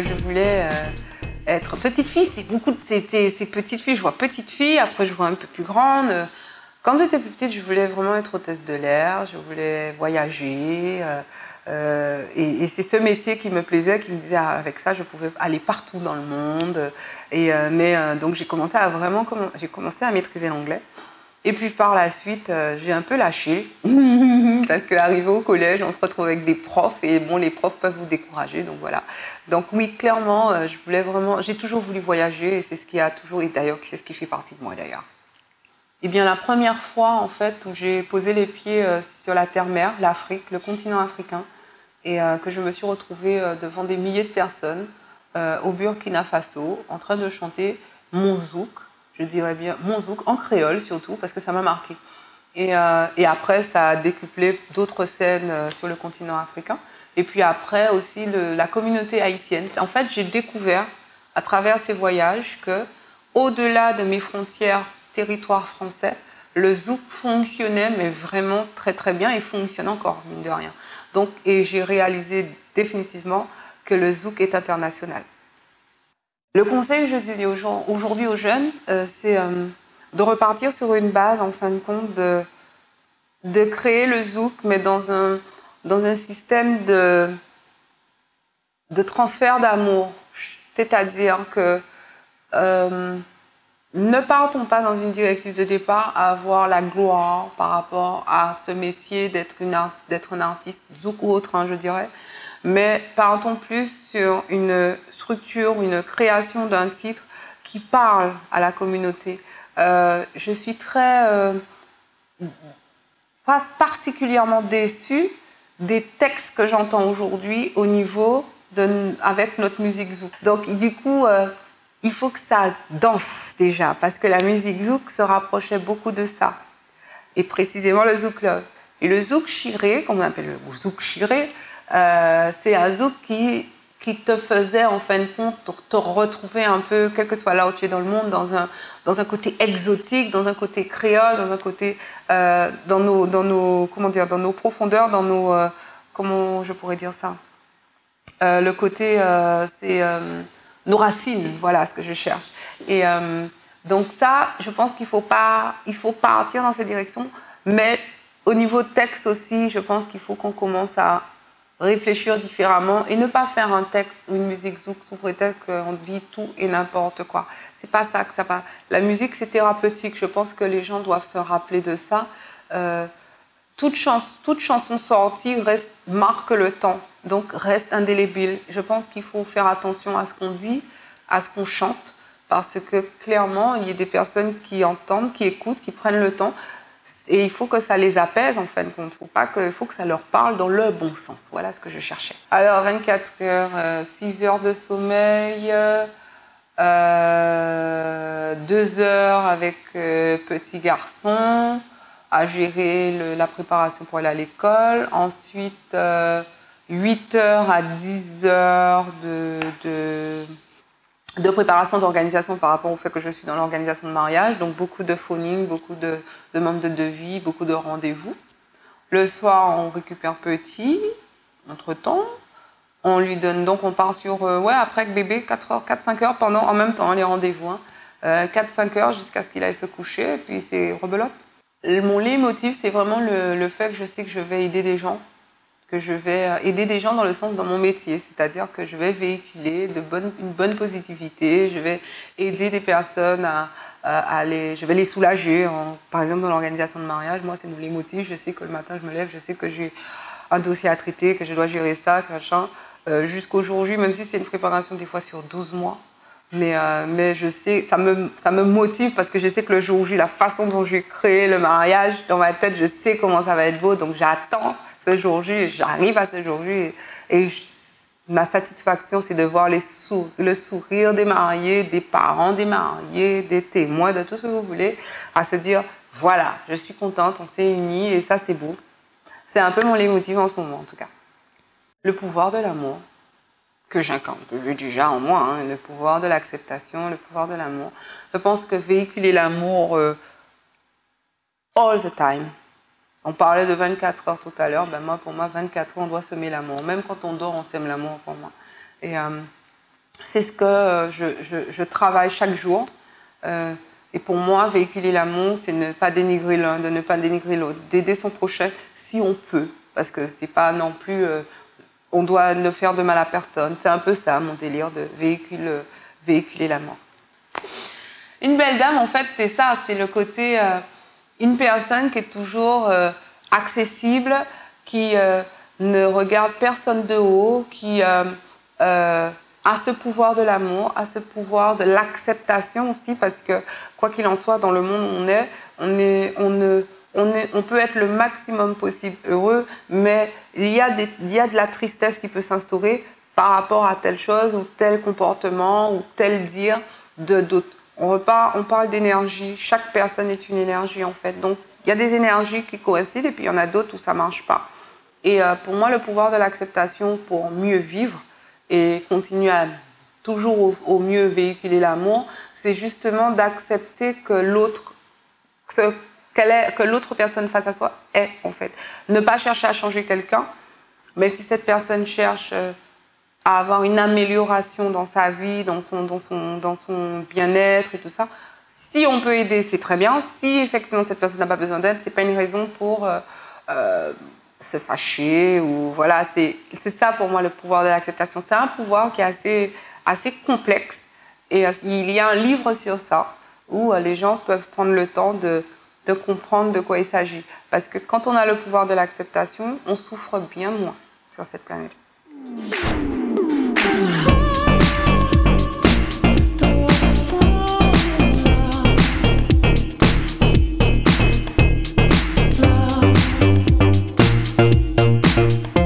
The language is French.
je voulais être petite fille. C'est petite fille, je vois petite fille, après je vois un peu plus grande. Quand j'étais plus petite, je voulais vraiment être hôtesse de l'air, je voulais voyager. Et c'est ce métier qui me plaisait, qui me disait avec ça, je pouvais aller partout dans le monde. Donc j'ai commencé à maîtriser l'anglais. Et puis par la suite, j'ai un peu lâché parce qu'arrivé au collège, on se retrouve avec des profs et bon, les profs peuvent vous décourager, donc voilà. Donc oui, clairement, j'ai toujours voulu voyager et c'est ce qui a toujours, et d'ailleurs, c'est ce qui fait partie de moi d'ailleurs. Eh bien, la première fois en fait où j'ai posé les pieds sur la terre-mère, l'Afrique, le continent africain, et que je me suis retrouvée devant des milliers de personnes au Burkina Faso, en train de chanter mon zouk. Je dirais bien mon zouk, en créole surtout, parce que ça m'a marqué. Et après, ça a décuplé d'autres scènes sur le continent africain. Et puis après aussi la communauté haïtienne. En fait, j'ai découvert à travers ces voyages que, au-delà de mes frontières, territoire français, le zouk fonctionnait, mais vraiment très très bien, et fonctionne encore, mine de rien. Donc, et j'ai réalisé définitivement que le zouk est international. Le conseil que je dis aujourd'hui aux jeunes, c'est de repartir sur une base, en fin de compte, de créer le zouk, mais dans un système de transfert d'amour. C'est-à-dire que ne partons pas dans une directive de départ à avoir la gloire par rapport à ce métier d'être un artiste zouk ou autre, je dirais. Mais partons plus sur une structure, une création d'un titre qui parle à la communauté. Je suis pas particulièrement déçue des textes que j'entends aujourd'hui au niveau avec notre musique zouk. Donc du coup, il faut que ça danse déjà, parce que la musique zouk se rapprochait beaucoup de ça. Et précisément le zouk love. Et le zouk chiré, comme on appelle le zouk chiré, c'est un zouk qui te faisait en fin de compte te retrouver un peu, quel que soit là où tu es dans le monde, dans un côté exotique, dans un côté créole, dans un côté dans nos profondeurs, comment je pourrais dire ça, le côté c'est nos racines, voilà ce que je cherche. Et donc ça, je pense il faut partir dans cette direction, mais au niveau texte aussi, je pense qu'il faut qu'on commence à réfléchir différemment et ne pas faire un texte ou une musique zouk sous prétexte qu'on dit tout et n'importe quoi. C'est pas ça que ça va. La musique, c'est thérapeutique. Je pense que les gens doivent se rappeler de ça. Toute chanson sortie marque le temps, donc reste indélébile. Je pense qu'il faut faire attention à ce qu'on dit, à ce qu'on chante, parce que clairement, il y a des personnes qui entendent, qui écoutent, qui prennent le temps. Et il faut que ça les apaise, en fin de compte. Il faut que ça leur parle dans le bon sens. Voilà ce que je cherchais. Alors, 24 heures, 6 heures de sommeil, 2 heures avec petit garçon, à gérer la préparation pour aller à l'école. Ensuite, 8 heures à 10 heures de préparation, d'organisation par rapport au fait que je suis dans l'organisation de mariage, donc beaucoup de phoning, beaucoup de demandes de devis, beaucoup de rendez-vous. Le soir, on récupère petit, entre-temps, on lui donne, donc on part sur, après avec bébé, 4-5 heures en même temps, les rendez-vous, 4-5 heures jusqu'à ce qu'il aille se coucher, et puis c'est rebelote. Mon leitmotiv, c'est vraiment le fait que je sais que je vais aider des gens, que je vais aider des gens dans le sens dans mon métier, c'est-à-dire que je vais véhiculer une bonne positivité, je vais aider des personnes je vais les soulager. Par exemple, dans l'organisation de mariage, moi, c'est mon leitmotiv, je sais que le matin, je me lève, je sais que j'ai un dossier à traiter, que je dois gérer ça, machin, jusqu'au jour J, même si c'est une préparation des fois sur 12 mois. Mais je sais, ça me motive parce que je sais que le jour J, la façon dont je vais créer le mariage, dans ma tête, je sais comment ça va être beau, donc j'attends ce jour J, j'arrive à ce jour J et ma satisfaction, c'est de voir le sourire des mariés, des parents des mariés, des témoins, de tout ce que vous voulez, à se dire, voilà, je suis contente, on s'est unis et ça, c'est beau. C'est un peu mon leitmotiv en ce moment, en tout cas. Le pouvoir de l'amour, que j'incarne, que j'ai déjà en moi, le pouvoir de l'acceptation, le pouvoir de l'amour. Je pense que véhiculer l'amour all the time. On parlait de 24 heures tout à l'heure, pour moi, 24 heures, on doit semer l'amour. Même quand on dort, on sème l'amour pour moi. Et c'est ce que je travaille chaque jour. Et pour moi, véhiculer l'amour, c'est ne pas dénigrer l'un, de ne pas dénigrer l'autre, d'aider son prochain si on peut. Parce que c'est pas non plus... on doit ne faire de mal à personne. C'est un peu ça, mon délire de véhiculer l'amour. Une belle dame, en fait, c'est ça. C'est le côté... une personne qui est toujours accessible, qui ne regarde personne de haut, qui a ce pouvoir de l'amour, a ce pouvoir de l'acceptation aussi, parce que quoi qu'il en soit, dans le monde où on peut être le maximum possible heureux, mais il y a de la tristesse qui peut s'instaurer par rapport à telle chose ou tel comportement ou tel dire de d'autres. On parle d'énergie. Chaque personne est une énergie, en fait. Donc, il y a des énergies qui coïncident et puis il y en a d'autres où ça ne marche pas. Et pour moi, le pouvoir de l'acceptation pour mieux vivre et continuer à toujours au mieux véhiculer l'amour, c'est justement d'accepter que l'autre personne face à soi est, en fait. Ne pas chercher à changer quelqu'un, mais si cette personne cherche... à avoir une amélioration dans sa vie, dans son bien-être et tout ça. Si on peut aider, c'est très bien. Si effectivement cette personne n'a pas besoin d'aide, c'est pas une raison pour se fâcher ou voilà. C'est ça pour moi le pouvoir de l'acceptation. C'est un pouvoir qui est assez complexe et il y a un livre sur ça où les gens peuvent prendre le temps de comprendre de quoi il s'agit. Parce que quand on a le pouvoir de l'acceptation, on souffre bien moins sur cette planète. Love.